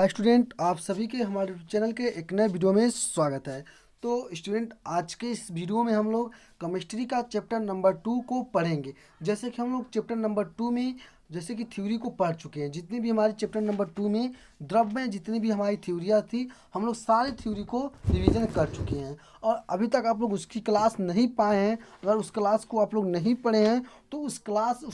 Hi student, आप सभी के हमारे चैनल के एक नए वीडियो में स्वागत है। तो स्टूडेंट, आज के इस वीडियो में हम लोग केमिस्ट्री का चैप्टर नंबर 2 को पढ़ेंगे। जैसे कि हम लोग चैप्टर नंबर 2 में जैसे कि थ्योरी को पढ़ चुके हैं। जितनी भी हमारी चैप्टर नंबर 2 में द्रव में जितनी भी हमारी थ्योरियाँ थी, हम लोग सारी थ्योरी को रिवीजन कर चुके हैं। और अभी तक आप लोग उसकी क्लास नहीं पाए हैं, अगर उस क्लास को आप लोग नहीं पढ़े हैं तो उस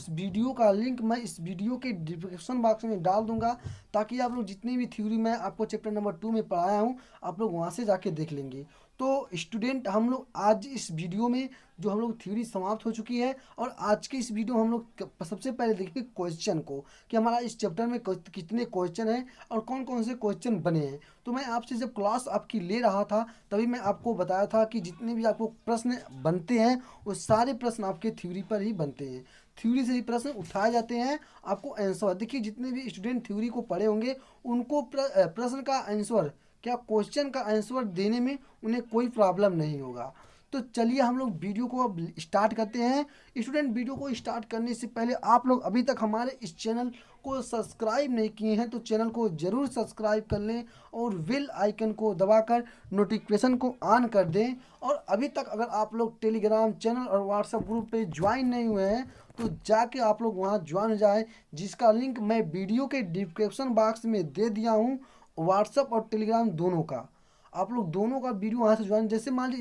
वीडियो का लिंक मैं इस वीडियो के डिस्क्रिप्शन बॉक्स में डाल दूंगा, ताकि आप लोग जितनी भी थ्योरी मैं आपको चैप्टर नंबर 2 में पढ़ाया हूँ आप लोग वहाँ से जाके देख लेंगे। तो स्टूडेंट, हम लोग आज इस वीडियो में जो हम लोग थ्योरी समाप्त हो चुकी है, और आज के इस वीडियो हम लोग सबसे पहले देखेंगे क्वेश्चन को कि हमारा इस चैप्टर में कितने क्वेश्चन हैं और कौन कौन से क्वेश्चन बने हैं। तो मैं आपसे जब क्लास आपकी ले रहा था तभी मैं आपको बताया था कि जितने भी आपको प्रश्न बनते हैं वो सारे प्रश्न आपके थ्योरी पर ही बनते हैं। थ्योरी से ही प्रश्न उठाए जाते हैं, आपको आंसर देखिए। जितने भी स्टूडेंट थ्योरी को पढ़े होंगे उनको प्रश्न का आंसर, क्या क्वेश्चन का आंसर देने में उन्हें कोई प्रॉब्लम नहीं होगा। तो चलिए हम लोग वीडियो को अब स्टार्ट करते हैं। स्टूडेंट, वीडियो को स्टार्ट करने से पहले आप लोग अभी तक हमारे इस चैनल को सब्सक्राइब नहीं किए हैं तो चैनल को ज़रूर सब्सक्राइब कर लें और बेल आइकन को दबाकर नोटिफिकेशन को ऑन कर दें। और अभी तक अगर आप लोग टेलीग्राम चैनल और व्हाट्सएप ग्रुप पे ज्वाइन नहीं हुए हैं तो जाके आप लोग वहाँ ज्वाइन हो जाए, जिसका लिंक मैं वीडियो के डिस्क्रिप्शन बॉक्स में दे दिया हूँ। व्हाट्सएप और टेलीग्राम दोनों का, आप लोग दोनों का वीडियो वहाँ से ज्वाइन। जैसे मान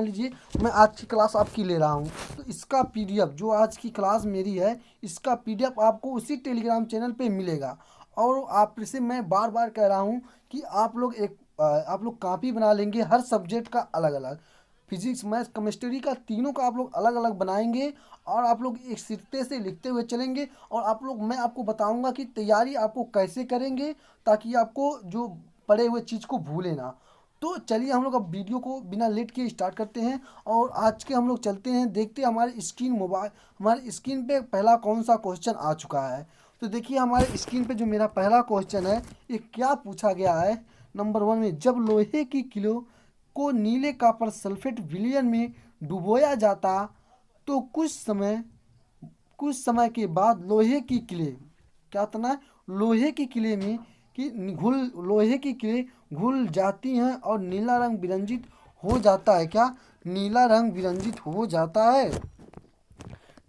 लीजिए मैं आज की क्लास आपकी ले रहा हूँ तो इसका पीडीएफ, जो आज की क्लास मेरी है, इसका पीडीएफ आपको उसी टेलीग्राम चैनल पे मिलेगा। और आप से मैं बार बार कह रहा हूँ कि आप लोग कॉपी बना लेंगे हर सब्जेक्ट का अलग अलग। फिजिक्स, मैथ्स, केमिस्ट्री का तीनों का आप लोग अलग अलग बनाएंगे और आप लोग एक सिरते से लिखते हुए चलेंगे। और मैं आपको बताऊंगा कि तैयारी आपको कैसे करेंगे, ताकि आपको जो पढ़े हुए चीज़ को भूले ना। तो चलिए हम लोग अब वीडियो को बिना लेट के स्टार्ट करते हैं और आज के हम लोग चलते हैं, देखते हैं हमारे स्क्रीन पे पहला कौन सा क्वेश्चन आ चुका है। तो देखिए हमारे स्क्रीन पे जो मेरा पहला क्वेश्चन है, ये क्या पूछा गया है। नंबर 1 में, जब लोहे की किलो को नीले कॉपर सल्फेट विलयन में डुबोया जाता तो कुछ समय के बाद लोहे की किले, क्या होता है, लोहे की किले में कि घुल लोहे की किले घुल जाती हैं और नीला रंग विरंजित हो जाता है। क्या? नीला रंग विरंजित हो जाता है।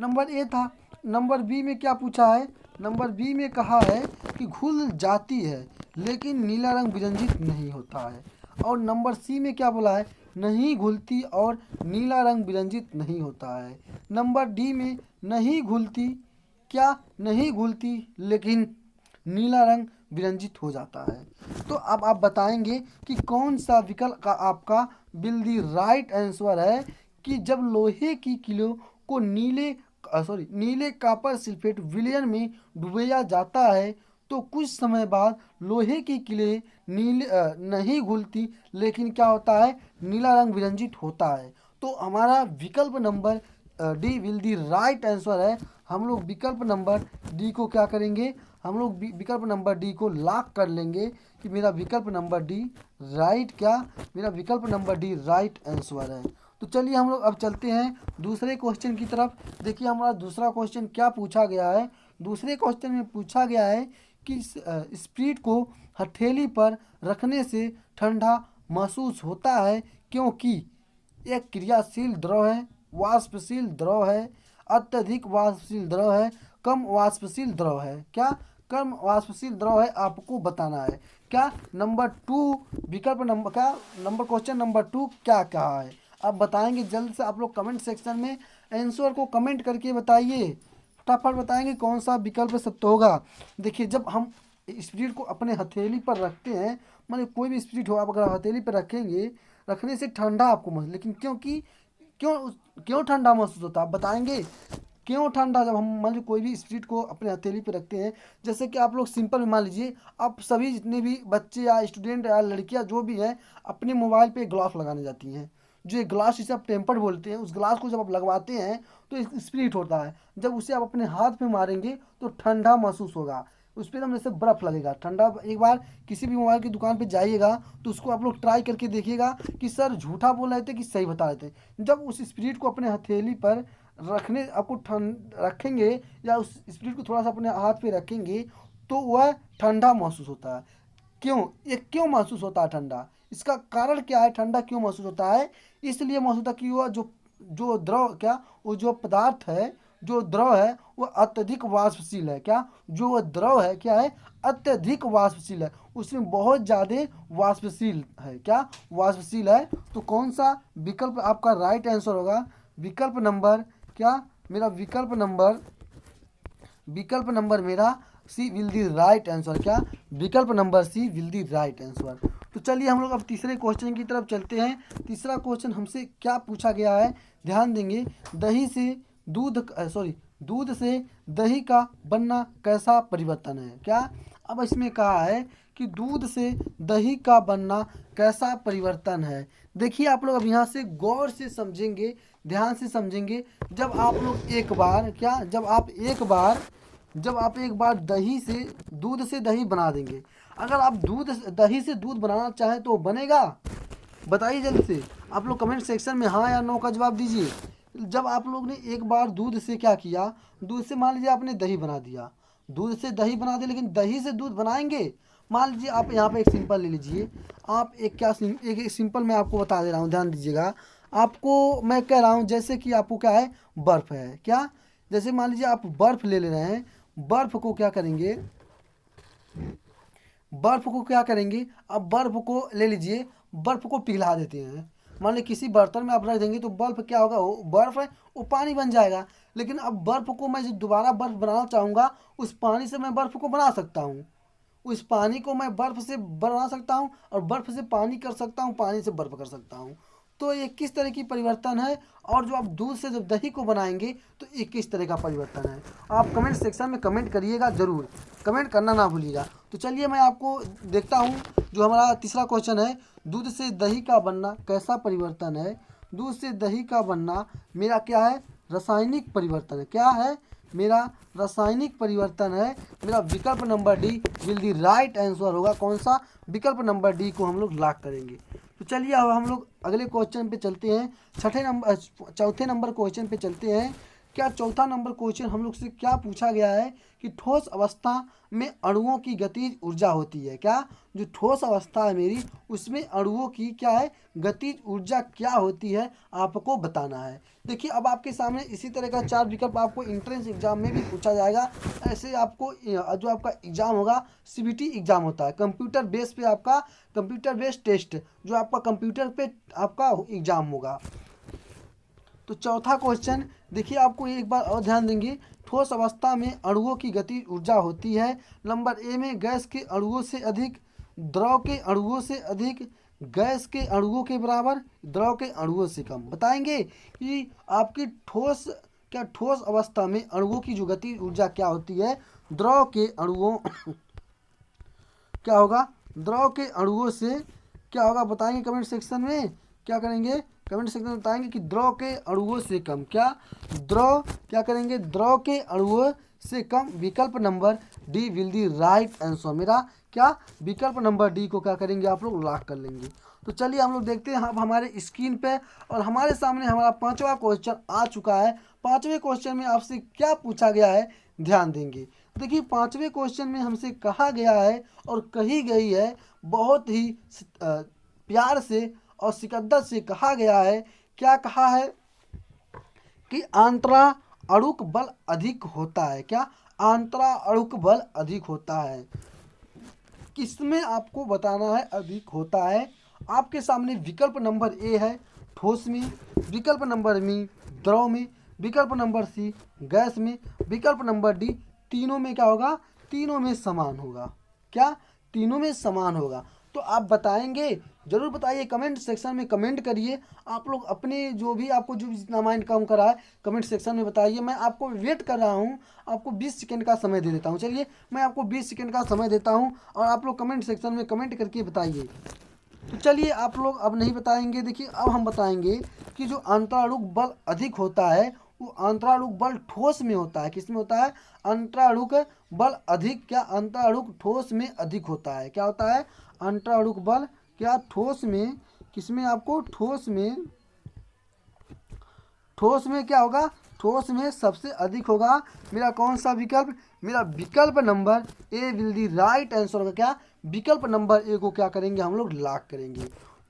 नंबर ए था। नंबर बी में क्या पूछा है? नंबर बी में कहा है कि घुल जाती है लेकिन नीला रंग विरंजित नहीं होता है। और नंबर सी में क्या बोला है? नहीं घुलती और नीला रंग विरंजित नहीं होता है। नंबर डी में नहीं घुलती, क्या नहीं घुलती लेकिन नीला रंग विरंजित हो जाता है। तो अब आप बताएंगे कि कौन सा विकल्प का आपका विल दी राइट आंसर है कि जब लोहे की किलो को नीले कॉपर सल्फेट विलयन में डुबोया जाता है तो कुछ समय बाद लोहे की किले नहीं घुलती लेकिन क्या होता है? नीला रंग विरंजित होता है। तो हमारा विकल्प number D will the right answer है। हम लोग विकल्प नंबर डी को क्या करेंगे? हम लोग विकल्प नंबर डी को लॉक कर लेंगे कि मेरा विकल्प नंबर डी राइट, क्या मेरा विकल्प नंबर डी राइट आंसर है। तो चलिए हम लोग अब चलते हैं दूसरे क्वेश्चन की तरफ। देखिए हमारा दूसरा क्वेश्चन क्या पूछा गया है। दूसरे क्वेश्चन में पूछा गया है कि स्प्रिट को हथेली पर रखने से ठंडा महसूस होता है क्योंकि एक क्रियाशील द्रव है, वाष्पशील द्रव है, अत्यधिक वाष्पशील द्रव है, कम वाष्पशील द्रव है। क्या? कम वाष्पशील द्रव है, आपको बताना है। क्या? नंबर 2 विकल्प नंबर क्या नंबर क्वेश्चन नंबर 2 क्या कहा है आप बताएंगे। जल्द से आप लोग कमेंट सेक्शन में आंसर को कमेंट करके बताइए, फटाफट बताएंगे कौन सा विकल्प सत्य होगा। देखिए जब हम स्पिरिट को अपने हथेली पर रखते हैं, माने कोई भी स्पिरिट हो, आप अगर हथेली पर रखेंगे, रखने से ठंडा आपको महसूस, लेकिन क्यों क्यों ठंडा महसूस होता है आप बताएंगे? क्यों ठंडा? जब हम मान लीजिए कोई भी स्पिरिट को अपने हथेली पे रखते हैं, जैसे कि आप लोग सिंपल मान लीजिए, आप सभी जितने भी बच्चे या स्टूडेंट या लड़कियां जो भी हैं अपने मोबाइल पे ग्लास लगाने जाती हैं। जो एक ग्लास जिसे आप टेम्पर्ड बोलते हैं, उस ग्लास को जब आप लगवाते हैं तो एक स्पिरिट होता है। जब उसे आप अपने हाथ पे मारेंगे तो ठंडा महसूस होगा, उस पर एकदम जैसे बर्फ़ लगेगा ठंडा। एक बार किसी भी मोबाइल की दुकान पे जाइएगा तो उसको आप लोग ट्राई करके देखिएगा कि सर झूठा बोल रहे थे कि सही बता रहे थे। जब उस स्पिरिट को अपने हथेली पर रखने आपको रखेंगे या उस स्पिरिट को थोड़ा सा अपने हाथ पे रखेंगे तो वह ठंडा महसूस होता है। क्यों, ये क्यों महसूस होता है ठंडा, इसका कारण क्या है, ठंडा क्यों महसूस होता है? इसलिए महसूस होता है कि वह जो जो द्रव क्या वो जो पदार्थ है, जो द्रव है वो अत्यधिक वाष्पशील है। क्या, जो वह द्रव है क्या है, अत्यधिक वाष्पशील है, उसमें बहुत ज़्यादा वाष्पशील है। क्या, वाष्पशील है। तो कौन सा विकल्प आपका राइट आंसर होगा? विकल्प नंबर क्या, मेरा विकल्प नंबर मेरा C will the right answer. क्या, विकल्प number C will the right answer. तो चलिए हम लोग अब तीसरे क्वेश्चन की तरफ चलते हैं। तीसरा क्वेश्चन हमसे क्या पूछा गया है, ध्यान देंगे। दही से दूध से दही का बनना कैसा परिवर्तन है? क्या, अब इसमें कहा है कि दूध से दही का बनना कैसा परिवर्तन है। देखिए आप लोग अब यहाँ से गौर से समझेंगे, ध्यान से समझेंगे। जब आप लोग एक बार क्या, जब आप एक बार दूध से दही बना देंगे, अगर आप दही से दूध बनाना चाहें तो बनेगा? बताइए जल्दी से, आप लोग कमेंट सेक्शन में हाँ या नो का जवाब दीजिए। जब आप लोग ने एक बार दूध से क्या किया, दूध से मान लीजिए आपने दही बना दिया, दूध से दही बना दिया, लेकिन दही से दूध बनाएंगे? मान लीजिए आप यहाँ पे एक सिंपल ले लीजिए, आप एक सिंपल मैं आपको बता दे रहा हूँ, ध्यान दीजिएगा। आपको मैं कह रहा हूँ जैसे कि आपको क्या है, बर्फ़ है। क्या, जैसे मान लीजिए आप बर्फ़ ले रहे हैं, बर्फ़ को क्या करेंगे, अब बर्फ़ को ले लीजिए, बर्फ़ को पिघला देते हैं। मान लीजिए किसी बर्तन में आप रख देंगे तो बर्फ़ क्या होगा, वो बर्फ़ है वो पानी बन जाएगा। लेकिन अब बर्फ़ को मैं जब दोबारा बर्फ़ बनाना चाहूँगा, उस पानी से मैं बर्फ़ को बना सकता हूँ, उस पानी को मैं बर्फ़ से बना सकता हूँ, और बर्फ़ से पानी कर सकता हूँ, पानी से बर्फ़ कर सकता हूँ। तो ये किस तरह की परिवर्तन है? और जो आप दूध से जब दही को बनाएंगे तो ये किस तरह का परिवर्तन है? आप कमेंट सेक्शन में कमेंट करिएगा, ज़रूर कमेंट करना ना भूलिएगा। तो चलिए मैं आपको देखता हूँ, जो हमारा तीसरा क्वेश्चन है, दूध से दही का बनना कैसा परिवर्तन है। दूध से दही का बनना मेरा क्या है, रासायनिक परिवर्तन है। क्या है, मेरा रासायनिक परिवर्तन है। मेरा विकल्प number D will the right answer होगा। कौन सा, विकल्प नंबर डी को हम लोग लॉक करेंगे। तो चलिए अब हम लोग अगले क्वेश्चन पे चलते हैं, चौथे नंबर क्वेश्चन पे चलते हैं। क्या चौथा नंबर क्वेश्चन हम लोग से क्या पूछा गया है कि ठोस अवस्था में अणुओं की गतिज ऊर्जा होती है। क्या, जो ठोस अवस्था है मेरी, उसमें अणुओं की क्या है, गतिज ऊर्जा क्या होती है, आपको बताना है। देखिए अब आपके सामने इसी तरह का 4 विकल्प आपको इंट्रेंस एग्जाम में भी पूछा जाएगा। ऐसे आपको जो आपका एग्ज़ाम होगा, सीबीटी एग्ज़ाम होता है, कंप्यूटर बेस पे आपका कंप्यूटर बेस्ड टेस्ट, जो आपका कंप्यूटर पे आपका एग्ज़ाम होगा। तो चौथा क्वेश्चन देखिए, आपको एक बार और ध्यान देंगे। ठोस अवस्था में अणुओं की गति ऊर्जा होती है। नंबर ए में गैस के अणुओं से अधिक, द्रव के अणुओं से अधिक, गैस के अणुओं के बराबर, द्रव के अणुओं से कम। बताएंगे कि आपकी ठोस अवस्था में अणुओं की जो गति ऊर्जा क्या होती है, द्रव के अणुओं क्या होगा, द्रव के अणुओं से क्या होगा, बताएंगे कमेंट सेक्शन में। क्या करेंगे, कमेंट सेक्शन में बताएंगे कि द्रव के अणुओं से कम। क्या, द्रव क्या करेंगे, द्रव के अणुओं से कम। विकल्प number D will the right answer. मेरा क्या, विकल्प नंबर डी को क्या करेंगे, आप लोग लॉक कर लेंगे। तो चलिए हम लोग देखते हैं अब हमारे स्क्रीन पे, और हमारे सामने हमारा पांचवा क्वेश्चन आ चुका है। पांचवें क्वेश्चन में आपसे क्या पूछा गया है, ध्यान देंगे। देखिए पांचवें क्वेश्चन में हमसे कहा गया है और कही गई है, बहुत ही प्यार से और सिकद्दत से कहा गया है। क्या कहा है कि आंतरा अणुक बल अधिक होता है। क्या, आंतरा अणुक बल अधिक होता है, किसमें आपको बताना है अधिक होता है। आपके सामने विकल्प नंबर ए है ठोस में, विकल्प नंबर बी द्रव में, विकल्प नंबर सी गैस में, विकल्प नंबर डी तीनों में क्या होगा, तीनों में समान होगा। क्या, तीनों में समान होगा। तो आप बताएंगे, जरूर बताइए, कमेंट सेक्शन में कमेंट करिए। आप लोग अपने जो भी आपको जो जितना माइंड काम करा है कमेंट सेक्शन में बताइए। मैं आपको वेट कर रहा हूँ, आपको 20 सेकंड का समय दे देता हूँ। चलिए मैं आपको 20 सेकंड का समय देता हूँ और आप लोग कमेंट सेक्शन में कमेंट करके बताइए। तो चलिए आप लोग अब नहीं बताएंगे, देखिए अब हम बताएंगे कि जो अंतराणुक बल अधिक होता है, वो अंतराणुक बल ठोस में होता है। किस में होता है, अंतराणुक बल अधिक, क्या, अंतराणुक ठोस में अधिक होता है। क्या होता है, अंतराणुक बल क्या, ठोस में, किसमें आपको, ठोस में क्या होगा, ठोस में सबसे अधिक होगा। मेरा कौन सा विकल्प, मेरा विकल्प number A will the right answer होगा। क्या, विकल्प नंबर ए को क्या करेंगे, हम लोग लॉक करेंगे।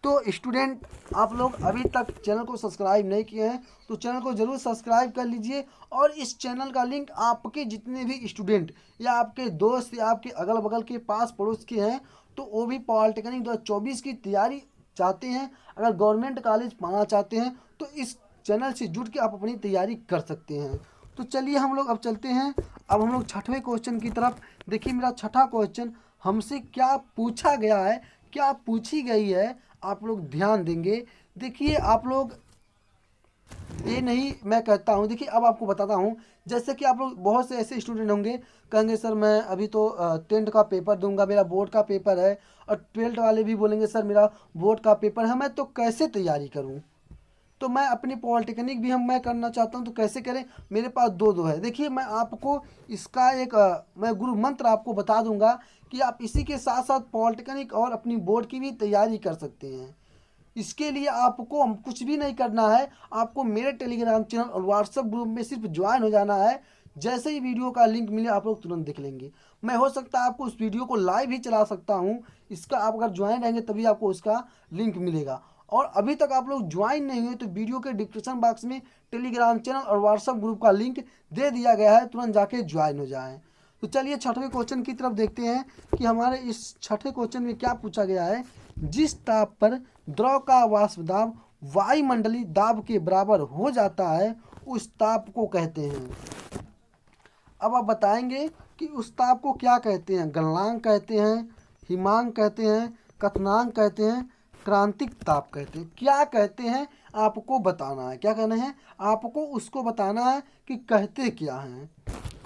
तो स्टूडेंट आप लोग अभी तक चैनल को सब्सक्राइब नहीं किए हैं तो चैनल को ज़रूर सब्सक्राइब कर लीजिए, और इस चैनल का लिंक आपके जितने भी स्टूडेंट या आपके दोस्त या आपके अगल बगल के पास पड़ोस के हैं तो वो भी पॉलिटेक्निक 2024 की तैयारी चाहते हैं, अगर गवर्नमेंट कॉलेज पाना चाहते हैं तो इस चैनल से जुड़ के आप अपनी तैयारी कर सकते हैं। तो चलिए हम लोग अब चलते हैं, अब हम लोग छठवें क्वेश्चन की तरफ। देखिए मेरा छठा क्वेश्चन हमसे क्या पूछा गया है, क्या पूछी गई है, आप लोग ध्यान देंगे। देखिए आप लोग ये नहीं मैं कहता हूँ, देखिए अब आपको बताता हूँ। जैसे कि आप लोग बहुत से ऐसे स्टूडेंट होंगे कहेंगे सर मैं अभी तो 10th का पेपर दूंगा, मेरा बोर्ड का पेपर है, और 12th वाले भी बोलेंगे सर मेरा बोर्ड का पेपर है, मैं तो कैसे तैयारी करूँ। तो मैं अपनी पॉलिटेक्निक भी मैं करना चाहता हूँ तो कैसे करें, मेरे पास दो है। देखिए मैं आपको इसका एक मैं गुरु मंत्र आपको बता दूंगा कि आप इसी के साथ साथ पॉलिटेक्निक और अपनी बोर्ड की भी तैयारी कर सकते हैं। इसके लिए आपको हम कुछ भी नहीं करना है, आपको मेरे टेलीग्राम चैनल और व्हाट्सएप ग्रुप में सिर्फ ज्वाइन हो जाना है। जैसे ही वीडियो का लिंक मिले आप लोग तुरंत देख लेंगे। मैं हो सकता है आपको उस वीडियो को लाइव भी चला सकता हूँ, इसका आप अगर ज्वाइन रहेंगे तभी आपको उसका लिंक मिलेगा। और अभी तक आप लोग ज्वाइन नहीं हुए तो वीडियो के डिस्क्रिप्शन बॉक्स में टेलीग्राम चैनल और व्हाट्सएप ग्रुप का लिंक दे दिया गया है, तुरंत जाके ज्वाइन हो जाएं। तो चलिए छठवें क्वेश्चन की तरफ देखते हैं कि हमारे इस छठे क्वेश्चन में क्या पूछा गया है। जिस ताप पर द्रव का वाष्प दाब वायुमंडलीय दाब के बराबर हो जाता है उस ताप को कहते हैं। अब आप बताएंगे कि उस ताप को क्या कहते हैं, गलनांक कहते हैं, हिमांक कहते हैं, कथनांक कहते हैं, क्रांतिक ताप कहते हैं, क्या कहते हैं आपको बताना है। क्या कहना है आपको, उसको बताना है कि कहते क्या हैं।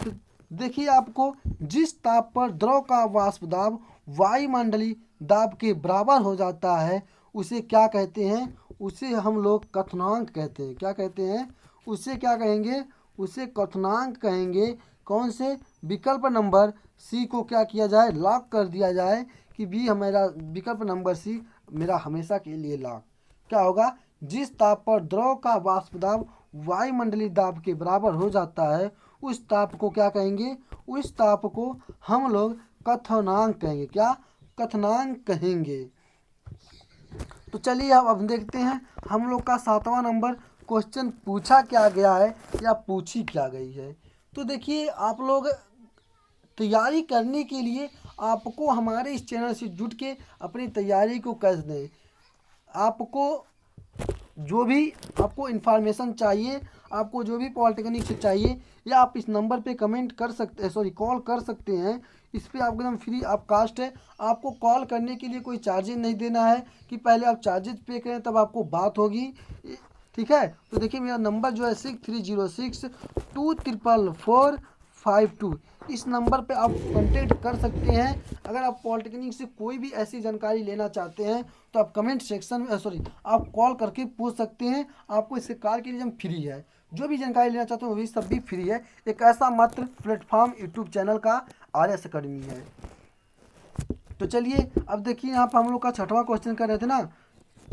तो देखिए आपको, जिस ताप पर द्रव का वाष्प दाब वायुमंडलीय दाब के बराबर हो जाता है उसे क्या कहते हैं, उसे हम लोग कथनांक कहते हैं। क्या कहते हैं, उसे क्या कहेंगे, उसे कथनांक कहेंगे। कौन से, विकल्प नंबर सी को क्या किया जाए, लॉक कर दिया जाए कि बी हमारा विकल्प नंबर सी मेरा हमेशा के लिए लॉक। क्या होगा, जिस ताप पर द्रव का वाष्प दाब वायुमंडलीय दाब के बराबर हो जाता है उस ताप को क्या कहेंगे, उस ताप को हम लोग कथनांक कहेंगे। क्या, कथनांक कहेंगे। तो चलिए अब देखते हैं हम लोग का 7वां नंबर क्वेश्चन पूछा क्या गया है या पूछी क्या गई है। तो देखिए आप लोग तैयारी करने के लिए आपको हमारे इस चैनल से जुड़ के अपनी तैयारी को कर दें। आपको जो भी आपको इन्फॉर्मेशन चाहिए, आपको जो भी पॉलिटेक्निक से चाहिए, या आप इस नंबर पे कमेंट कर सकते हैं, सॉरी कॉल कर सकते हैं। इस पर आप एकदम फ्री आप कास्ट है, आपको कॉल करने के लिए कोई चार्जेज नहीं देना है कि पहले आप चार्जेज पे करें तब आपको बात होगी, ठीक है। तो देखिए मेरा नंबर जो है 6306244452, इस नंबर पे आप कांटेक्ट कर सकते हैं। अगर आप पॉलिटेक्निक से कोई भी ऐसी जानकारी लेना चाहते हैं तो आप कमेंट सेक्शन में आप कॉल करके पूछ सकते हैं। आपको इससे कॉल के लिए हम फ्री है, जो भी जानकारी लेना चाहते हैं वो भी सब भी फ्री है। एक ऐसा मात्र प्लेटफॉर्म यूट्यूब चैनल का RS अकेडमी है। तो चलिए अब देखिए यहाँ पर हम लोग का छठवां क्वेश्चन कर रहे थे ना,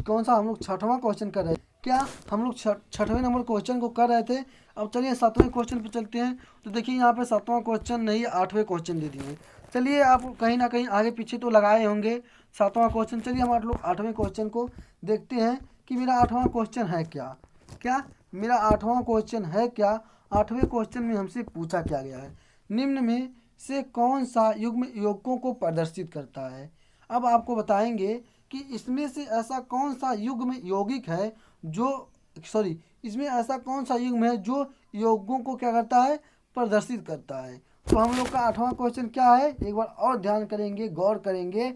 कौन सा, हम लोग छठवां क्वेश्चन कर रहे थे क्या, हम लोग छठवें नंबर क्वेश्चन को कर रहे थे। अब चलिए 7वें क्वेश्चन पे चलते हैं। तो देखिए यहाँ पे 7वां क्वेश्चन नहीं 8वें क्वेश्चन दे दिए। चलिए आप कहीं ना कहीं आगे पीछे तो लगाए होंगे 7वां क्वेश्चन। चलिए हम 8वें क्वेश्चन को देखते हैं कि मेरा 8वां क्वेश्चन है क्या। क्या मेरा 8वां क्वेश्चन है क्या, 8वें क्वेश्चन में हमसे पूछा क्या गया है, निम्न में से कौन सा युग्म यौगिकों को प्रदर्शित करता है। अब आपको बताएंगे कि इसमें से ऐसा कौन सा युग्म यौगिक है जो, सॉरी इसमें ऐसा कौन सा युग्म है जो यौगिकों को क्या करता है, प्रदर्शित करता है। तो हम लोग का 8वां क्वेश्चन क्या है, एक बार और ध्यान करेंगे, गौर करेंगे।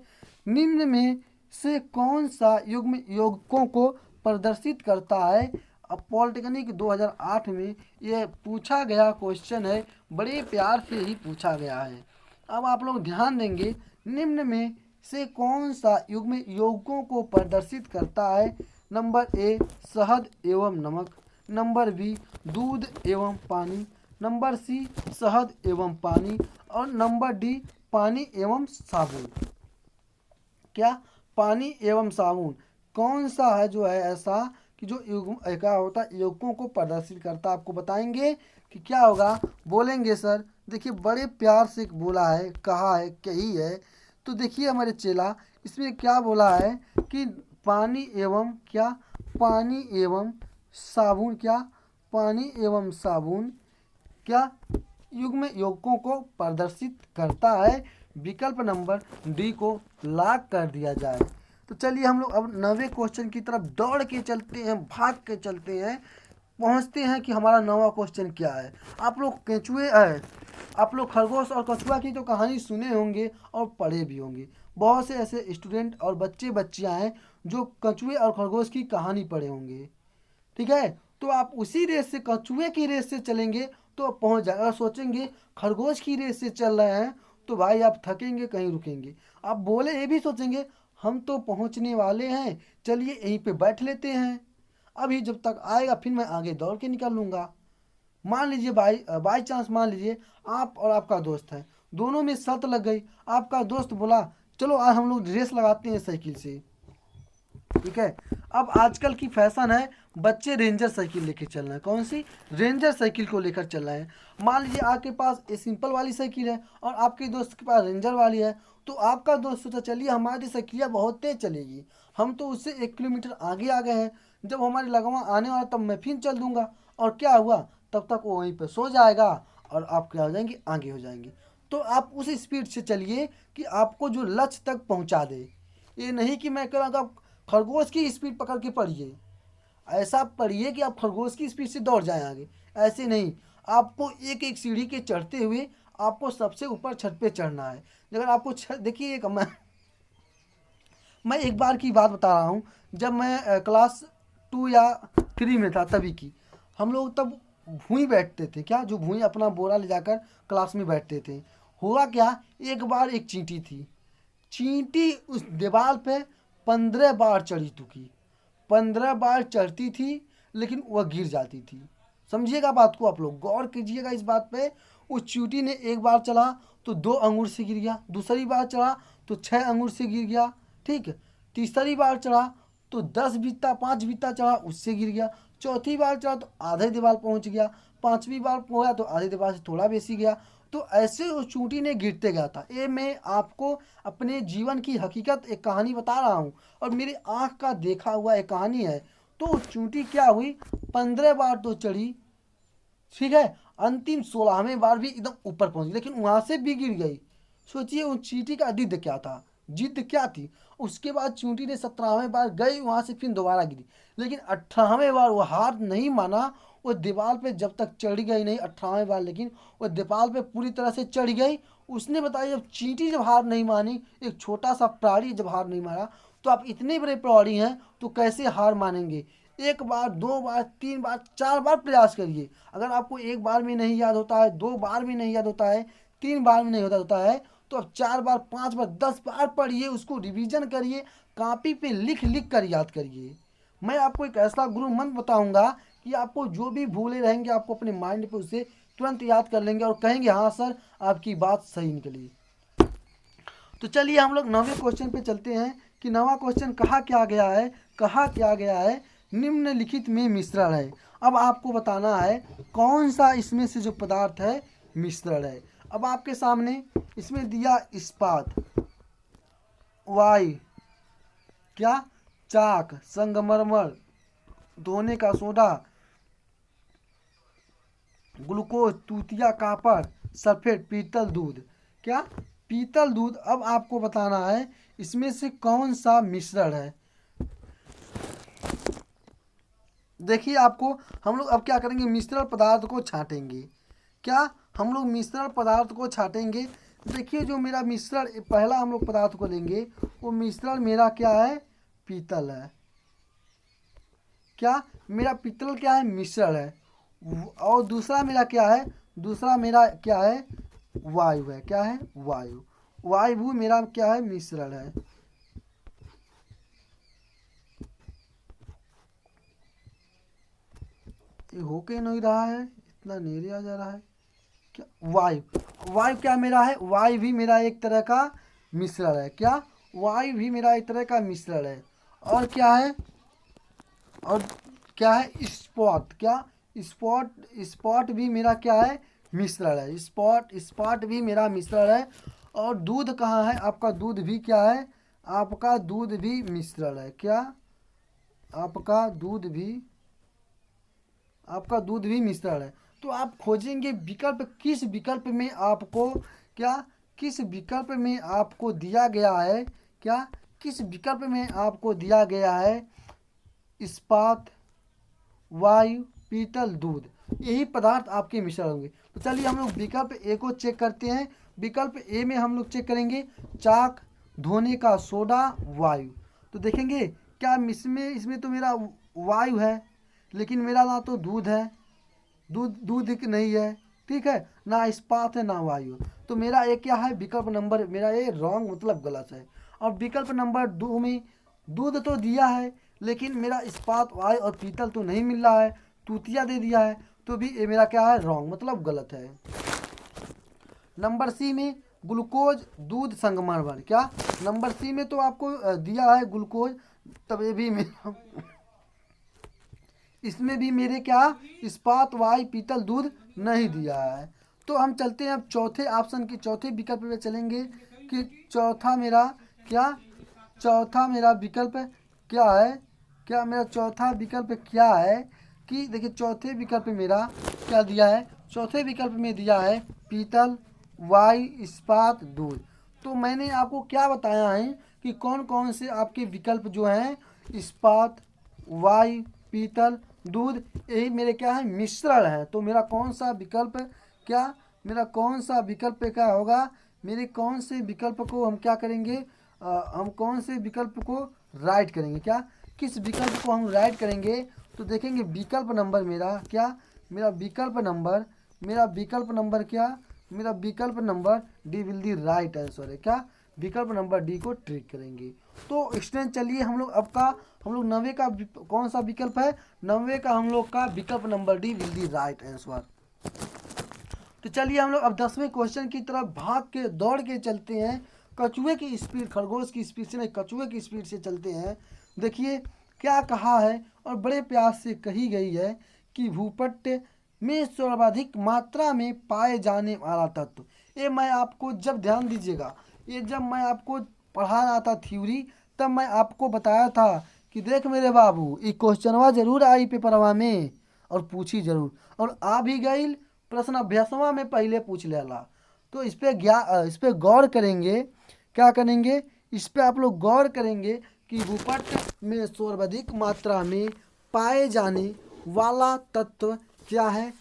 निम्न में से कौन सा युग्म यौगिकों को प्रदर्शित करता है। अब पॉलिटेक्निक 2008 में ये पूछा गया क्वेश्चन है, बड़े प्यार से ही पूछा गया है। अब आप लोग ध्यान देंगे, निम्न में से कौन सा युग्म यौगिकों को प्रदर्शित करता है। नंबर ए शहद एवं नमक, नंबर बी दूध एवं पानी, नंबर सी शहद एवं पानी, और नंबर डी पानी एवं साबुन। क्या, पानी एवं साबुन कौन सा है जो है ऐसा कि जो युग्म क्या होता है यौगिकों को प्रदर्शित करता है। आपको बताएंगे कि क्या होगा, बोलेंगे सर देखिए बड़े प्यार से बोला है, कहा है, कही है। तो देखिए हमारे चेला, इसमें क्या बोला है कि पानी एवं क्या, पानी एवं साबुन, क्या पानी एवं साबुन क्या युग्म यौगिकों को प्रदर्शित करता है। विकल्प नंबर डी को लॉक कर दिया जाए। तो चलिए हम लोग अब 9वें क्वेश्चन की तरफ दौड़ के चलते हैं, भाग के चलते हैं, पहुंचते हैं कि हमारा 9वां क्वेश्चन क्या है। आप लोग केंचुए आप लोग खरगोश और कछुआ की तो कहानी सुने होंगे और पढ़े भी होंगे। बहुत से ऐसे स्टूडेंट और बच्चे बच्चियां हैं जो कछुए और खरगोश की कहानी पढ़े होंगे। ठीक है, तो आप उसी रेस से, कछुए की रेस से चलेंगे तो आप पहुंच जाए। अगर सोचेंगे खरगोश की रेस से चल रहे हैं तो भाई आप थकेंगे, कहीं रुकेंगे। आप बोले ये भी सोचेंगे हम तो पहुंचने वाले हैं, चलिए यहीं पे बैठ लेते हैं, अभी जब तक आएगा फिर मैं आगे दौड़ के निकल लूँगा। मान लीजिए बाई चांस मान लीजिए आप और आपका दोस्त है, दोनों में शर्त लग गई। आपका दोस्त बोला चलो आज हम लोग रेस लगाते हैं साइकिल से। ठीक है, अब आजकल की फैशन है बच्चे रेंजर साइकिल लेके चल रहे हैं। कौन सी? रेंजर साइकिल को लेकर चल रहे हैं। मान लीजिए आपके पास ये सिंपल वाली साइकिल है और आपके दोस्त के पास रेंजर वाली है। तो आपका दोस्त सोचा चलिए हमारी साइकिलियाँ बहुत तेज चलेगी, हम तो उससे 1 किलोमीटर आगे आ गए हैं, जब हमारी लगवा आने वाला तब मैं फिर चल दूंगा। और क्या हुआ, तब तक वो वहीं पर सो जाएगा और आप क्या हो जाएंगे, आगे हो जाएंगे। तो आप उस स्पीड से चलिए कि आपको जो लक्ष्य तक पहुंचा दे। ये नहीं कि मैं कहूँगा आप खरगोश की स्पीड पकड़ के पढ़िए, ऐसा पढ़िए कि आप खरगोश की स्पीड से दौड़ जाएं आगे। ऐसे नहीं, आपको एक एक सीढ़ी के चढ़ते हुए आपको सबसे ऊपर छत पे चढ़ना है। अगर आपको देखिए मैं एक बार की बात बता रहा हूँ। जब मैं क्लास 2 या 3 में था तभी की, हम लोग तब भूई बैठते थे। क्या? जो भूई अपना बोरा ले जाकर क्लास में बैठते थे। हुआ क्या, एक बार एक चींटी थी, चींटी उस दीवार पे 15 बार चढ़ी चुकी, 15 बार चढ़ती थी लेकिन वह गिर जाती थी। समझिएगा बात को, आप लोग गौर कीजिएगा इस बात पे। उस चींटी ने एक बार चढ़ा तो 2 अंगूर से गिर गया, दूसरी बार चढ़ा तो 6 अंगूर से गिर गया, ठीक। तीसरी बार चढ़ा तो 10 बित्ता 5 बित्ता चढ़ा, उससे गिर गया। चौथी बार चढ़ा तो आधे दीवार पहुंच गया। 5वीं बार पहुंचा तो आधे दीवार से थोड़ा बेसी गया। तो ऐसे उस चूंटी ने गिरते गया था। ये मैं आपको अपने जीवन की हकीकत एक कहानी बता रहा हूँ और मेरी आँख का देखा हुआ एक कहानी है। तो चूंटी क्या हुई, 15 बार तो चढ़ी, ठीक है, अंतिम 16वें बार भी एकदम ऊपर पहुंची, लेकिन वहां से भी गिर गई। सोचिए उस चींटी का जिद क्या था, जिद क्या थी। उसके बाद चींटी ने 17वें बार गई वहां से, फिर दोबारा गिरी, लेकिन 18वें बार वो हार नहीं माना। वो दीवार पे जब तक चढ़ गई नहीं 18वें बार, लेकिन वो दीवार पे पूरी तरह से चढ़ गई। उसने बताया जब चींटी जब हार नहीं मानी, एक छोटा सा प्राणी जब हार नहीं माना, तो आप इतने बड़े प्राणी हैं तो कैसे हार मानेंगे। 1 बार 2 बार 3 बार 4 बार प्रयास करिए। अगर आपको 1 बार में नहीं याद होता है, 2 बार में नहीं याद होता है, 3 बार में नहीं होता है, तो आप 4 बार 5 बार 10 बार पढ़िए, उसको रिवीजन करिए, कॉपी पे लिख लिख कर याद करिए। मैं आपको एक ऐसा गुरु मंत्र बताऊंगा कि आपको जो भी भूले रहेंगे आपको अपने माइंड पे उसे तुरंत याद कर लेंगे और कहेंगे हाँ सर आपकी बात सही निकली। तो चलिए हम लोग 9वें क्वेश्चन पे चलते हैं कि 9वां क्वेश्चन कहा क्या गया है। कहा क्या गया है, निम्नलिखित में मिश्रण है। अब आपको बताना है कौन सा इसमें से जो पदार्थ है मिश्रण है। अब आपके सामने इसमें दिया इस्पात, वाई, क्या, चाक, संगमरमर, धोने का सोडा, ग्लूकोज, तूतिया, कापर, सल्फेट, पीतल दूध, क्या, पीतल दूध। अब आपको बताना है इसमें से कौन सा मिश्रण है। देखिए आपको हम लोग अब क्या करेंगे, मिश्रण पदार्थ को छांटेंगे। क्या, हम लोग मिश्रण पदार्थ को छांटेंगे। देखिए जो मेरा मिश्रण पहला हम लोग पदार्थ को लेंगे, वो मिश्रण मेरा क्या है, पीतल है। क्या, मेरा पीतल क्या है, मिश्रण है। और दूसरा मेरा क्या है, दूसरा मेरा क्या है, वायु है। क्या है, वायु। वायु मेरा क्या है, मिश्रण है। ये होके नहीं रहा है, इतना नेरे आ जा रहा है। क्या, वायु, वायु क्या मेरा है, वायु भी मेरा एक तरह का मिश्रण है। क्या, वायु भी मेरा एक तरह का मिश्रण है। और क्या है, और क्या है, स्पॉट। क्या, स्पॉट, स्पॉट भी मेरा क्या है, मिश्रण है। स्पॉट, स्पॉट भी मेरा मिश्रण है। और दूध कहाँ है, आपका दूध भी क्या है, आपका दूध भी मिश्रण है। क्या, आपका दूध भी मिश्रण है। तो आप खोजेंगे विकल्प, किस विकल्प में आपको क्या, किस विकल्प में आपको दिया गया है, क्या किस विकल्प में आपको दिया गया है इस्पात, वायु, पीतल, दूध, यही पदार्थ आपके मिश्रण होंगे। तो चलिए हम लोग विकल्प ए को चेक करते हैं। विकल्प ए में हम लोग चेक करेंगे चाक, धोने का सोडा, वायु। तो देखेंगे क्या इसमें तो मेरा वायु है, लेकिन मेरा ना तो दूध है, दूध नहीं है, ठीक है, ना इस्पात है ना वायु। तो मेरा ये क्या है, विकल्प नंबर मेरा ये रॉन्ग मतलब गलत है। और विकल्प नंबर 2 में दूध तो दिया है, लेकिन मेरा इस्पात, वायु और पीतल तो नहीं मिल रहा है, तूतिया दे दिया है, तो भी ये मेरा क्या है, रॉन्ग मतलब गलत है। नंबर सी में ग्लूकोज, दूध, संगमरमर। क्या, नंबर सी में तो आपको दिया है ग्लूकोज, तब ये भी इसमें भी मेरे क्या, इस्पात, वायु, पीतल, दूध नहीं दिया है। तो हम चलते हैं अब चौथे ऑप्शन की, चौथे विकल्प में चलेंगे कि चौथा मेरा क्या, चौथा मेरा विकल्प क्या है, क्या मेरा चौथा विकल्प क्या है कि देखिए चौथे विकल्प मेरा क्या दिया है, चौथे विकल्प में दिया है पीतल, वायु, इस्पात, दूध। तो मैंने आपको क्या बताया है कि कौन कौन से आपके विकल्प जो हैं इस्पात, वायु, पीतल, दूध, यही मेरे क्या है, मिश्रण है। तो मेरा कौन सा विकल्प क्या, मेरा कौन सा विकल्प क्या होगा, मेरे कौन से विकल्प को हम क्या करेंगे, हम कौन से विकल्प को राइट करेंगे, क्या किस विकल्प को हम राइट करेंगे। तो देखेंगे विकल्प नंबर मेरा क्या, मेरा विकल्प नंबर क्या, मेरा विकल्प number D will the right answer है। क्या, विकल्प नंबर डी को ट्रिक करेंगे। तो स्टूडेंट चलिए हम लोग 90 का कौन सा विकल्प है, 90 का हम लोग का विकल्प number D will the right answer. तो चलिए हम लोग अब 10वें क्वेश्चन की तरफ भाग के दौड़ के चलते हैं। कछुए की स्पीड, खरगोश की स्पीड से नहीं, कछुए की स्पीड से चलते हैं। देखिए क्या कहा है और बड़े प्यार से कही गई है कि भूपट्ट में सर्वाधिक मात्रा में पाए जाने वाला तत्व। ये मैं आपको जब ध्यान दीजिएगा, ये जब मैं आपको पढ़ा रहा था थ्योरी, तब मैं आपको बताया था कि देख मेरे बाबू ये क्वेश्चनवा जरूर आई पेपरवा में और पूछी जरूर, और आ भी गई प्रश्न अभ्यासवा में पहले पूछ लेला। तो इस पे गौर करेंगे, क्या करेंगे, इस पे आप लोग गौर करेंगे कि भूपट्ट में सर्वाधिक मात्रा में पाए जाने वाला तत्व क्या है।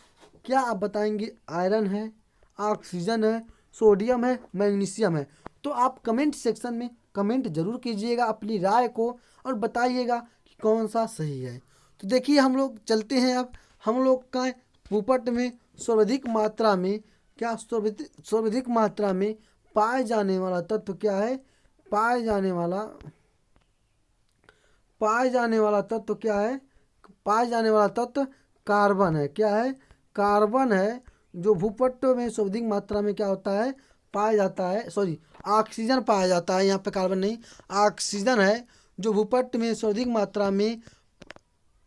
क्या आप बताएंगे, आयरन है, ऑक्सीजन है, सोडियम है, मैग्नीशियम है। तो आप कमेंट सेक्शन में कमेंट जरूर कीजिएगा अपनी राय को और बताइएगा कि कौन सा सही है। तो देखिए हम लोग चलते हैं, अब हम लोग का भूपट्ट में सर्वाधिक मात्रा में क्या, सर्वाधिक मात्रा में पाए जाने वाला तत्व क्या है, पाए जाने वाला तत्व क्या है, पाए जाने वाला तत्व कार्बन है। क्या है, कार्बन है, जो भूपट्ट में सर्वाधिक मात्रा में क्या होता है, पाया जाता है, सॉरी ऑक्सीजन पाया जाता है, यहाँ पे कार्बन नहीं, ऑक्सीजन है जो भूपट्ट में सर्वाधिक मात्रा में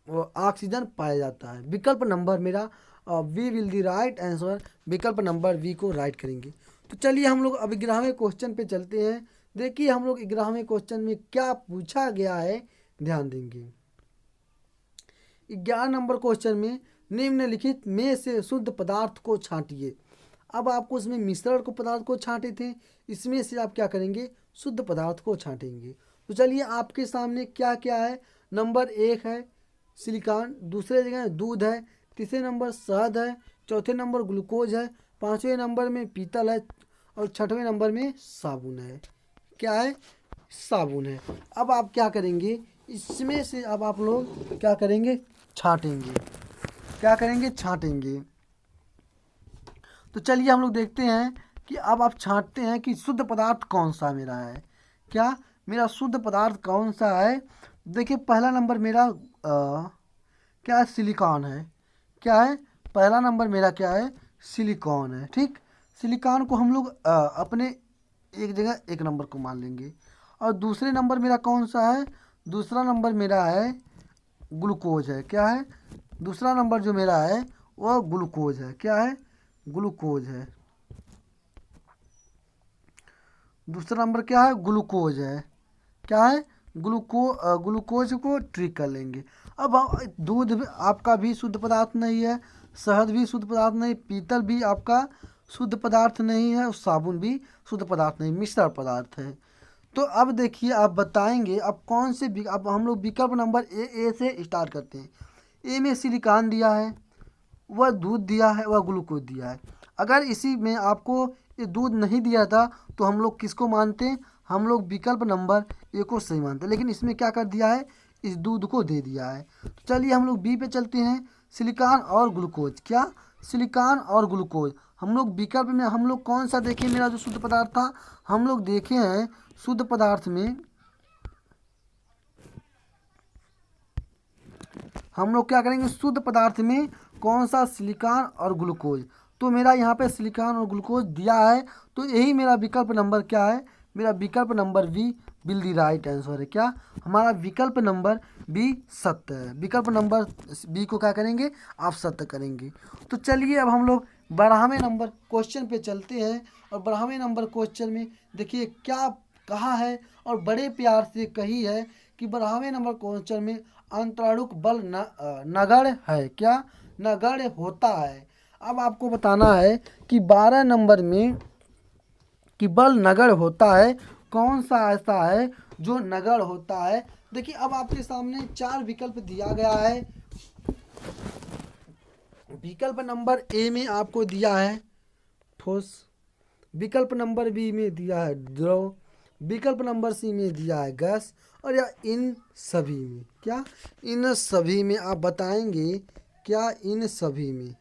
ऑक्सीजन पाया जाता है। विकल्प नंबर मेरा B will the right answer, विकल्प नंबर वी को राइट करेंगे। तो चलिए हम लोग अब 11वें क्वेश्चन पे चलते हैं। देखिए हम लोग 11वें क्वेश्चन में क्या पूछा गया है, ध्यान देंगे। 11 नंबर क्वेश्चन में निम्नलिखित में से शुद्ध पदार्थ को छांटिए। अब आपको इसमें मिश्रण को पदार्थ को छांटे थे, इसमें से आप क्या करेंगे, शुद्ध पदार्थ को छांटेंगे। तो चलिए आपके सामने क्या क्या है, नंबर 1 है सिलिकॉन, दूसरे जगह दूध है, तीसरे नंबर शहद है, चौथे नंबर ग्लूकोज है, पाँचवें नंबर में पीतल है और छठवें नंबर में साबुन है। क्या है, साबुन है। अब आप क्या करेंगे, इसमें से अब आप लोग क्या करेंगे, छांटेंगे। क्या करेंगे, छांटेंगे। तो चलिए हम लोग देखते हैं कि अब आप छांटते हैं कि शुद्ध पदार्थ कौन सा मेरा है। क्या, मेरा शुद्ध पदार्थ कौन सा है। देखिए पहला नंबर मेरा क्या है, सिलिकॉन है। क्या है, पहला नंबर मेरा क्या है, सिलिकॉन है। ठीक, सिलिकॉन को हम लोग अपने एक जगह एक नंबर को मान लेंगे। और दूसरे नंबर मेरा कौन सा है, दूसरा नंबर मेरा है ग्लूकोज है। क्या है, दूसरा नंबर जो मेरा है वह ग्लूकोज है। क्या है, ग्लूकोज है। दूसरा नंबर क्या है, ग्लूकोज है। क्या है, ग्लूकोज को ट्रिक कर लेंगे। अब दूध आपका भी शुद्ध पदार्थ नहीं है, शहद भी शुद्ध पदार्थ नहीं, पीतल भी आपका शुद्ध पदार्थ नहीं है, और साबुन भी शुद्ध पदार्थ नहीं, मिश्र पदार्थ है। तो अब देखिए आप बताएंगे अब कौन से अब हम लोग विकल्प नंबर ए से स्टार्ट करते हैं। ए में सिलिकॉन दिया है, वह दूध दिया है, वह ग्लूकोज दिया है। अगर इसी में आपको ये दूध नहीं दिया था तो हम लोग किसको मानते हैं, हम लोग विकल्प नंबर ए को सही मानते हैं, लेकिन इसमें क्या कर दिया है, इस दूध को दे दिया है। तो चलिए हम लोग बी पे चलते हैं, सिलिकॉन और ग्लूकोज। क्या, सिलिकॉन और ग्लूकोज। हम लोग विकल्प में हम लोग कौन सा देखें, मेरा जो शुद्ध पदार्थ था हम लोग देखे हैं शुद्ध पदार्थ में, हम लोग क्या करेंगे शुद्ध पदार्थ में कौन सा, सिलिकॉन और ग्लूकोज। तो मेरा यहाँ पे सिलिकॉन और ग्लूकोज दिया है, तो यही मेरा विकल्प नंबर क्या है, मेरा विकल्प number B will the right answer है। क्या, हमारा विकल्प नंबर बी सत्य है। विकल्प नंबर बी को क्या करेंगे, आप सत्य करेंगे। तो चलिए अब हम लोग 12वें नंबर क्वेश्चन पे चलते हैं, और 12वें नंबर क्वेश्चन में देखिए क्या कहा है, और बड़े प्यार से कही है कि 12वें नंबर क्वेश्चन में अंतराणुक बल नगण्य है। क्या, नगण्य होता है। अब आपको बताना है कि 12 नंबर में कि बल नगण्य होता है, कौन सा ऐसा है जो नगण्य होता है। देखिए अब आपके सामने 4 विकल्प दिया गया है। विकल्प नंबर ए में आपको दिया है ठोस, विकल्प नंबर बी में दिया है द्रव, विकल्प नंबर सी में दिया है गैस, और या इन सभी में। क्या, इन सभी में आप बताएंगे, क्या इन सभी में,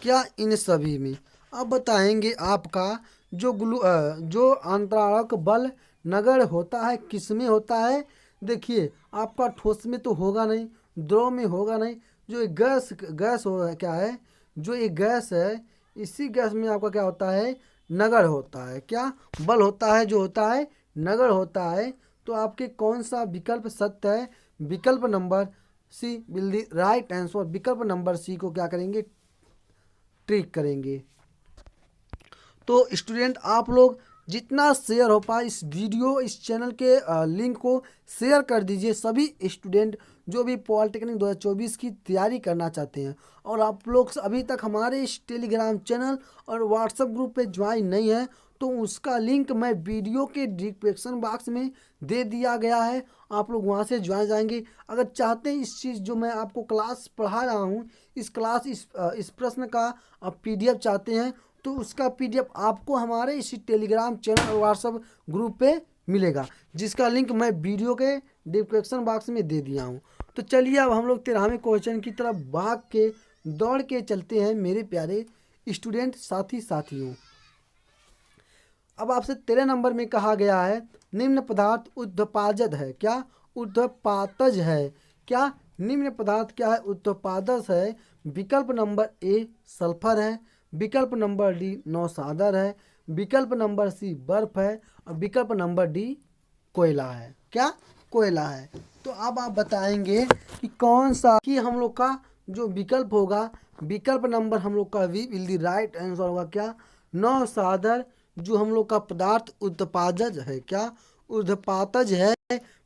क्या इन सभी में अब बताएंगे आपका जो अंतराणक बल नगण्य होता है किस में होता है। देखिए आपका ठोस में तो होगा नहीं, द्रव में होगा नहीं, जो एक गैस हो क्या है, जो एक गैस है, इसी गैस में आपका क्या होता है, नगण्य होता है। क्या, बल होता है जो होता है नगण्य होता है। तो आपके कौन सा विकल्प सत्य है, विकल्प number C will the right answer. विकल्प नंबर सी को क्या करेंगे, ट्रिक करेंगे। तो स्टूडेंट आप लोग जितना शेयर हो पाए इस वीडियो, इस चैनल के लिंक को शेयर कर दीजिए सभी स्टूडेंट जो भी पॉलिटेक्निक 2024 की तैयारी करना चाहते हैं। और आप लोग अभी तक हमारे इस टेलीग्राम चैनल और व्हाट्सएप ग्रुप पे ज्वाइन नहीं है तो उसका लिंक मैं वीडियो के डिस्क्रिप्शन बॉक्स में दे दिया गया है, आप लोग वहां से ज्वाइन जाएंगे। अगर चाहते हैं इस चीज़ जो मैं आपको क्लास पढ़ा रहा हूँ इस प्रश्न का आप PDF चाहते हैं तो उसका PDF आपको हमारे इसी टेलीग्राम चैनल और व्हाट्सएप ग्रुप पे मिलेगा, जिसका लिंक मैं वीडियो के डिस्क्रिप्शन बॉक्स में दे दिया हूँ। तो चलिए अब हम लोग 13वें क्वेश्चन की तरफ भाग के दौड़ के चलते हैं मेरे प्यारे स्टूडेंट साथियों। अब आपसे 13 नंबर में कहा गया है निम्न पदार्थ ऊर्ध्वपादज है। क्या, ऊर्ध्वपादज है। क्या, निम्न पदार्थ क्या है, ऊर्ध्वपादज है। विकल्प नंबर ए सल्फर है, विकल्प नंबर डी नौसादर है, विकल्प नंबर सी बर्फ है, और विकल्प नंबर डी कोयला है। क्या, कोयला है। तो अब आप बताएंगे कि कौन सा कि हम लोग का जो विकल्प होगा, विकल्प नंबर हम लोग का B will the right answer होगा। क्या, नौसादर जो हम लोग का पदार्थ ऊर्ध्वपादज है। क्या, ऊर्ध्वपादज है।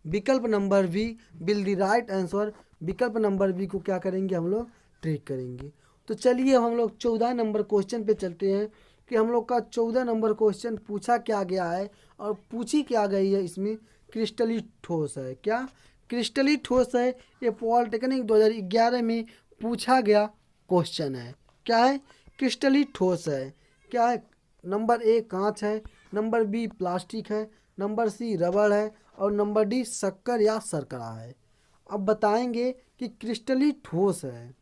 विकल्प number B will the right answer. विकल्प नंबर बी को क्या करेंगे, हम लोग ट्रिक करेंगे। तो चलिए हम लोग 14 नंबर क्वेश्चन पे चलते हैं कि हम लोग का 14 नंबर क्वेश्चन पूछा क्या गया है और पूछी क्या गई है। इसमें क्रिस्टली ठोस है। क्या, क्रिस्टली ठोस है। ये पॉलिटेक्निक 2011 में पूछा गया क्वेश्चन है। क्या है, क्रिस्टली ठोस है। क्या है, नंबर ए कांच है, नंबर बी प्लास्टिक है, नंबर सी रबड़ है, और नंबर डी शक्कर या शर्करा है। अब बताएंगे कि क्रिस्टली ठोस है।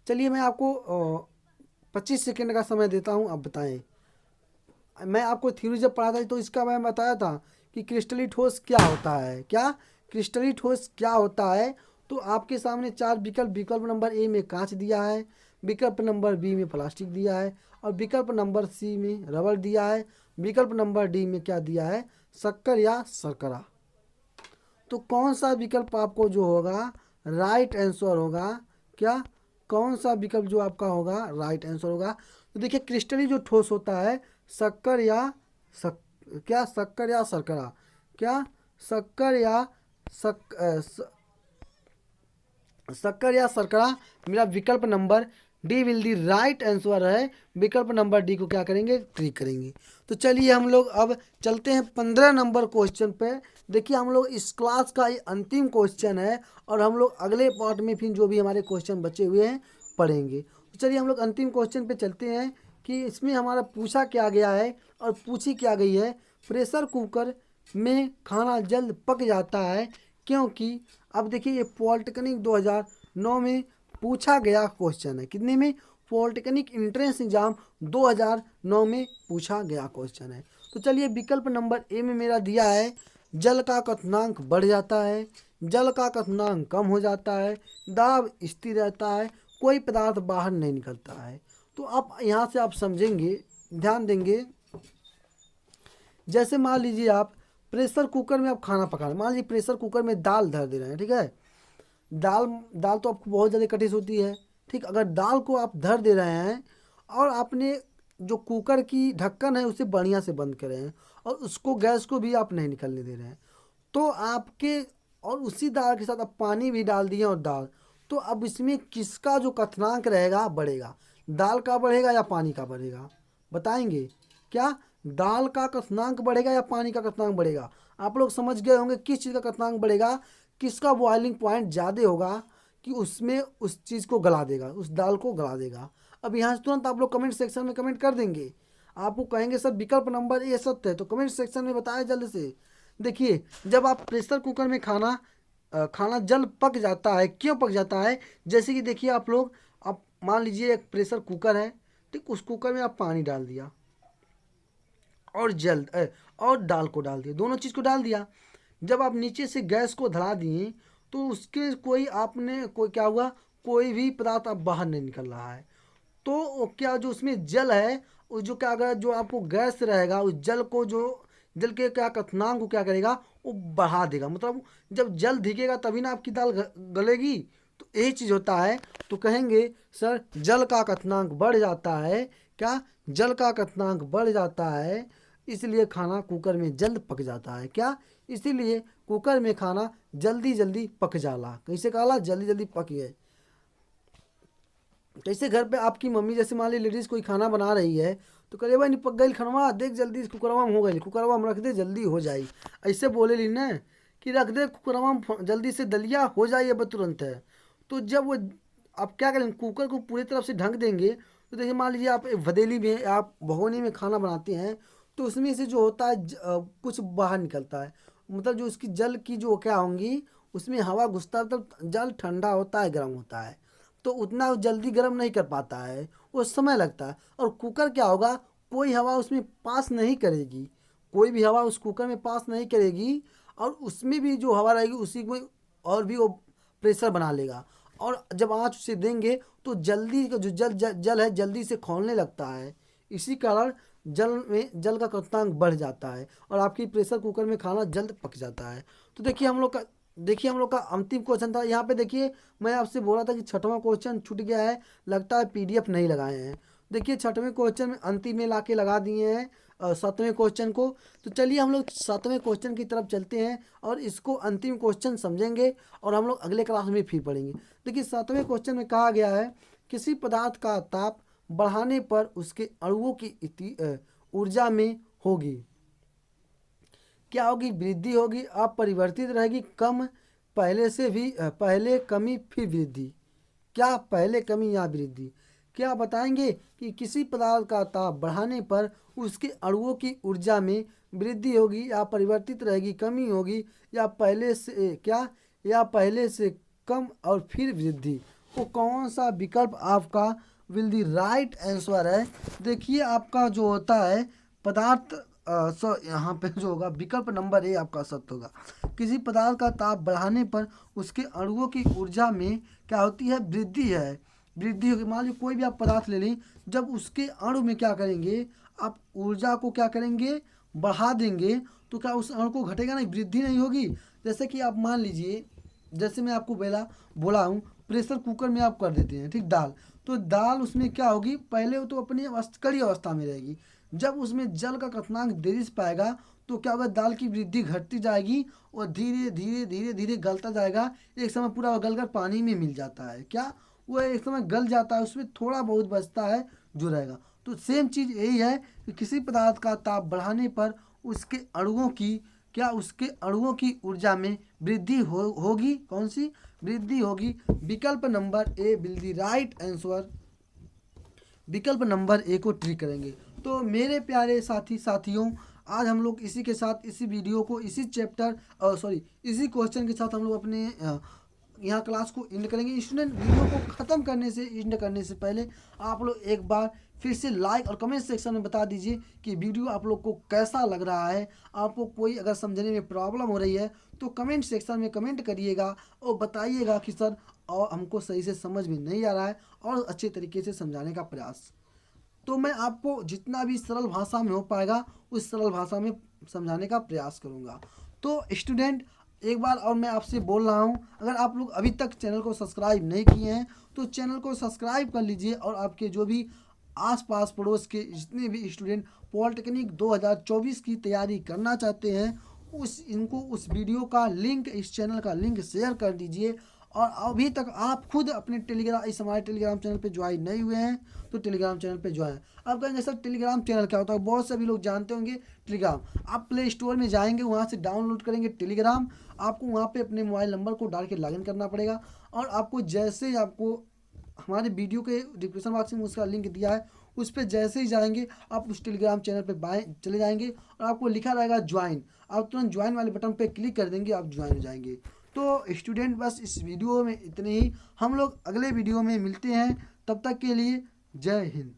चलिए मैं आपको 25 सेकेंड का समय देता हूं, अब बताएं। मैं आपको थ्योरी जब पढ़ा था तो इसका मैं बताया था कि क्रिस्टली ठोस क्या होता है। क्या, क्रिस्टली ठोस क्या होता है। तो आपके सामने 4 विकल्प नंबर ए में कांच दिया है, विकल्प नंबर बी में प्लास्टिक दिया है, और विकल्प नंबर सी में रबड़ दिया है, विकल्प नंबर डी में क्या दिया है, शक्कर या शर्करा। तो कौन सा विकल्प आपको जो होगा राइट आंसर होगा। क्या, कौन सा विकल्प जो आपका होगा राइट आंसर होगा। तो देखिए क्रिस्टली जो ठोस होता है शक्कर या क्या शक्कर या शर्करा, क्या शक्कर या शक्कर या शर्करा, मेरा विकल्प number D will the right answer है। विकल्प नंबर डी को क्या करेंगे, ट्रिक करेंगे। तो चलिए हम लोग अब चलते हैं 15 नंबर क्वेश्चन पे। देखिए हम लोग इस क्लास का ये अंतिम क्वेश्चन है और हम लोग अगले पार्ट में फिर जो भी हमारे क्वेश्चन बचे हुए हैं पढ़ेंगे। तो चलिए हम लोग अंतिम क्वेश्चन पे चलते हैं कि इसमें हमारा पूछा क्या गया है और पूछी क्या गई है। प्रेशर कुकर में खाना जल्द पक जाता है क्योंकि, अब देखिए ये पॉलिटेक्निक 2009 में पूछा गया क्वेश्चन है। कितने में, पॉलिटेक्निक एंट्रेंस एग्जाम 2009 में पूछा गया क्वेश्चन है। तो चलिए विकल्प नंबर ए में मेरा दिया है जल का क्वथनांक बढ़ जाता है, जल का क्वथनांक कम हो जाता है, दाब स्थिर रहता है, कोई पदार्थ बाहर नहीं निकलता है। तो आप यहाँ से आप समझेंगे, ध्यान देंगे। जैसे मान लीजिए आप प्रेशर कुकर में आप खाना पका रहे हैं, मान लीजिए प्रेशर कुकर में दाल धर दे रहे हैं, ठीक है। दाल दाल तो आपको बहुत ज़्यादा कठिन होती है, ठीक। अगर दाल को आप धर दे रहे हैं और आपने जो कुकर की ढक्कन है उसे बढ़िया से बंद करे हैं और उसको गैस को भी आप नहीं निकलने दे रहे हैं, तो आपके, और उसी दाल के साथ आप पानी भी डाल दिए और दाल, तो अब इसमें किसका जो क्वथनांक रहेगा बढ़ेगा, दाल का बढ़ेगा या पानी का बढ़ेगा, बताएंगे क्या। दाल का क्वथनांक बढ़ेगा या पानी का क्वथनांक बढ़ेगा। आप लोग समझ गए होंगे किस चीज़ का क्वथनांक बढ़ेगा, किसका बॉइलिंग पॉइंट ज़्यादा होगा कि उसमें उस चीज़ को गला देगा, उस दाल को गला देगा। अब यहाँ से तुरंत आप लोग कमेंट सेक्शन में कमेंट कर देंगे। आपको कहेंगे सर विकल्प नंबर ए सत्य है, तो कमेंट सेक्शन में बताएं जल्द से। देखिए जब आप प्रेशर कुकर में खाना जल्द पक जाता है, क्यों पक जाता है, जैसे कि देखिए आप लोग, आप मान लीजिए एक प्रेशर कुकर है, ठीक। उस कुकर में आप पानी डाल दिया और और दाल को डाल दिया, दोनों चीज़ को डाल दिया। जब आप नीचे से गैस को धरा दिए तो उसके कोई क्या हुआ, कोई भी पदार्थ अब बाहर नहीं निकल रहा है। तो क्या जो उसमें जल है, उस जो क्या अगर जो आपको गैस रहेगा, उस जल को, जो जल के क्या क्वथनांक को क्या करेगा, वो बढ़ा देगा। मतलब जब जल दिखेगा तभी ना आपकी दाल गलेगी। तो यही चीज़ होता है। तो कहेंगे सर जल का क्वथनांक बढ़ जाता है, क्या, जल का क्वथनांक बढ़ जाता है, इसलिए खाना कुकर में जल्द पक जाता है। क्या, इसीलिए कुकर में खाना जल्दी जल्दी पक जाला। कैसे कहला, जल्दी जल्दी पक गए। कैसे घर पे आपकी मम्मी, जैसे मान ली लेडीज़ कोई खाना बना रही है तो करे भाई नहीं पक गई खनवा, देख जल्दी कुकरवा में हो गई, कुकरवा में रख दे जल्दी हो जाए, ऐसे बोले ली ना कि रख दे कुकरवा में जल्दी से दलिया हो जाए अब तुरंत है। तो जब वो आप क्या करेंगे, कुकर को पूरी तरफ से ढक देंगे। तो देखिए मान लीजिए आप एक भदेली में, आप भगोनी में खाना बनाते हैं, तो उसमें से जो होता है कुछ बाहर निकलता है, मतलब जो उसकी जल की जो क्या होंगी, उसमें हवा घुसता है, तब जल ठंडा होता है, गर्म होता है, तो उतना जल्दी गर्म नहीं कर पाता है, वो समय लगता है। और कुकर क्या होगा, कोई हवा उसमें पास नहीं करेगी, कोई भी हवा उस कुकर में पास नहीं करेगी, और उसमें भी जो हवा रहेगी उसी में और भी वो प्रेशर बना लेगा। और जब आँच उसे देंगे तो जल्दी का जो जल है जल्दी से खौलने लगता है। इसी कारण जल का क्वथनांक बढ़ जाता है और आपकी प्रेशर कुकर में खाना जल्द पक जाता है। तो देखिए हम लोग का अंतिम क्वेश्चन था। यहाँ पे देखिए मैं आपसे बोला था कि छठवां क्वेश्चन छूट गया है, लगता है पीडीएफ नहीं लगाए हैं। देखिए छठवें क्वेश्चन में अंतिम में ला के लगा दिए हैं 7वें क्वेश्चन को। तो चलिए हम लोग 7वें क्वेश्चन की तरफ चलते हैं और इसको अंतिम क्वेश्चन समझेंगे और हम लोग अगले क्लास में फिर पढ़ेंगे। देखिए 7वें क्वेश्चन में कहा गया है किसी पदार्थ का ताप बढ़ाने पर उसके अणुओं की ऊर्जा में होगी, क्या होगी, वृद्धि होगी, अपरिवर्तित रहेगी, कम, पहले कमी फिर वृद्धि, क्या पहले कमी या वृद्धि। क्या बताएंगे कि किसी पदार्थ का ताप बढ़ाने पर उसके अणुओं की ऊर्जा में वृद्धि होगी या परिवर्तित रहेगी, कमी होगी, या पहले से कम और फिर वृद्धि। वो कौन सा विकल्प आपका विल दी राइट आंसर है। देखिए आपका जो होता है पदार्थ यहाँ पे जो होगा विकल्प नंबर ए आपका सत्य होगा। किसी पदार्थ का ताप बढ़ाने पर उसके अणुओं की ऊर्जा में क्या होती है, वृद्धि होगी। मान लीजिए कोई भी आप पदार्थ ले लें, जब उसके अणु में क्या करेंगे, आप ऊर्जा को क्या करेंगे, बढ़ा देंगे, तो क्या उस अणु को घटेगा नहीं, वृद्धि नहीं होगी। जैसे कि आप मान लीजिए, जैसे मैं आपको बोला हूँ प्रेशर कुकर में आप कर देते हैं, ठीक, दाल, तो दाल उसमें क्या होगी, पहले तो अपनी कड़ी अवस्था में रहेगी, जब उसमें जल का क्वथनांक देरी से पाएगा तो क्या होगा, दाल की वृद्धि घटती जाएगी और धीरे धीरे धीरे धीरे गलता जाएगा। एक समय पूरा गलकर पानी में मिल जाता है, क्या वो एक समय गल जाता है, उसमें थोड़ा बहुत बचता है जो रहेगा। तो सेम चीज़ यही है कि किसी पदार्थ का ताप बढ़ाने पर उसके अणुओं की उसके अणुओं की ऊर्जा में वृद्धि होगी। कौन सी वृद्धि होगी? विकल्प number A will the right answer. विकल्प नंबर ए को ट्रिक करेंगे। तो मेरे प्यारे साथियों, आज हम लोग इसी के साथ इसी वीडियो को इसी इसी क्वेश्चन के साथ हम लोग अपने यहाँ क्लास को एंड करेंगे। स्टूडेंट, वीडियो को ख़त्म करने से एंड करने से पहले आप लोग एक बार फिर से लाइक और कमेंट सेक्शन में बता दीजिए कि वीडियो आप लोग को कैसा लग रहा है। आपको कोई अगर समझने में प्रॉब्लम हो रही है तो कमेंट सेक्शन में कमेंट करिएगा और बताइएगा कि सर और हमको सही से समझ में नहीं आ रहा है और अच्छे तरीके से समझाने का प्रयास। तो मैं आपको जितना भी सरल भाषा में हो पाएगा उस सरल भाषा में समझाने का प्रयास करूँगा। तो स्टूडेंट, एक बार और मैं आपसे बोल रहा हूँ, अगर आप लोग अभी तक चैनल को सब्सक्राइब नहीं किए हैं तो चैनल को सब्सक्राइब कर लीजिए और आपके जो भी आसपास पड़ोस के जितने भी स्टूडेंट पॉलिटेक्निक 2024 की तैयारी करना चाहते हैं इनको उस वीडियो का लिंक, इस चैनल का लिंक शेयर कर दीजिए। और अभी तक आप खुद अपने हमारे टेलीग्राम चैनल पे ज्वाइन नहीं हुए हैं तो टेलीग्राम चैनल पे ज्वाइन। आप कहेंगे सर टेलीग्राम चैनल क्या होता है? बहुत से भी लोग जानते होंगे टेलीग्राम। आप प्ले स्टोर में जाएंगे, वहाँ से डाउनलोड करेंगे टेलीग्राम। आपको वहाँ पे अपने मोबाइल नंबर को डाल के लॉगिन करना पड़ेगा और आपको जैसे ही आपको हमारे वीडियो के डिस्क्रिप्शन बॉक्स में उसका लिंक दिया है उस पर जैसे ही जाएंगे आप उस टेलीग्राम चैनल पे बाएँ चले जाएंगे और आपको लिखा रहेगा ज्वाइन। आप तुरंत ज्वाइन वाले बटन पे क्लिक कर देंगे, आप ज्वाइन हो जाएंगे। तो स्टूडेंट, बस इस वीडियो में इतने ही। हम लोग अगले वीडियो में मिलते हैं, तब तक के लिए जय हिंद।